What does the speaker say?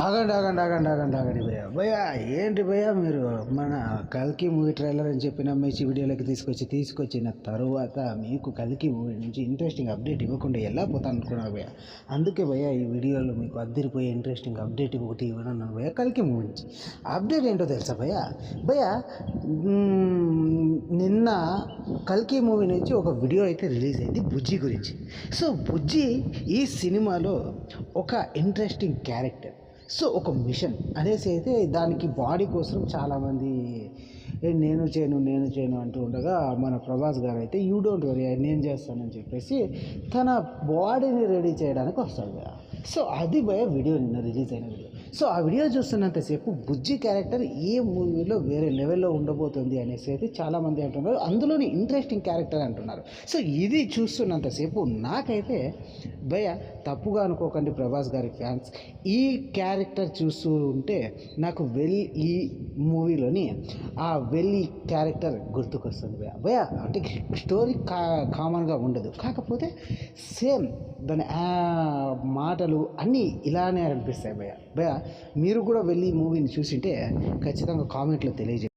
ఆగండి భయ్య భయ్య ఏంటి భయ్య మీరు మన కల్కి మూవీ ట్రైలర్ అని చెప్పి నమ్మేసి వీడియోలోకి తీసుకొచ్చిన తరువాత మీకు కల్కి మూవీ నుంచి ఇంట్రెస్టింగ్ అప్డేట్ ఇవ్వకుండా ఎలా పోతాను అనుకున్నారు భయ్య. అందుకే భయ్య ఈ వీడియోలో మీకు అద్దరిపోయే ఇంట్రెస్టింగ్ అప్డేట్ ఒకటి ఇవ్వనున్నాను భయ్య. కల్కి మూవీ నుంచి అప్డేట్ ఏంటో తెలుసా భయ్య? భయ్య నిన్న కల్కి మూవీ నుంచి ఒక వీడియో అయితే రిలీజ్ అయింది బుజ్జి గురించి. సో బుజ్జి ఈ సినిమాలో ఒక ఇంట్రెస్టింగ్ క్యారెక్టర్. సో ఒక మిషన్ అనేసి అయితే దానికి బాడీ కోసం చాలామంది నేను చేయను అంటూ ఉండగా మన ప్రభాస్ గారు అయితే యూ డోంట్ వరీ నేను చేస్తానని చెప్పేసి తన బాడీని రెడీ చేయడానికి వస్తాడు. సో అది భయ వీడియో నిన్న రిలీజ్ అయిన వీడియో. సో ఆ వీడియో చూస్తున్నంతసేపు బుజ్జి క్యారెక్టర్ ఏ మూవీలో వేరే లెవెల్లో ఉండబోతుంది అనేసి అయితే చాలామంది అంటున్నారు. అందులోని ఇంట్రెస్టింగ్ క్యారెక్టర్ అంటున్నారు. సో ఇది చూస్తున్నంతసేపు నాకైతే భయ తప్పుగా అనుకోకండి ప్రభాస్ గారి ఫ్యాన్స్, ఈ క్యారెక్టర్ చూస్తూ ఉంటే నాకు ఈ మూవీలోని ఆ క్యారెక్టర్ గుర్తుకొస్తుంది భయ. అంటే స్టోరీ కామన్గా ఉండదు, కాకపోతే సేమ్ దాని మాటలు అన్నీ ఇలానే అనిపిస్తాయి భయ. మీరు కూడా మూవీని చూసింటే ఖచ్చితంగా కామెంట్లో తెలియజేయండి.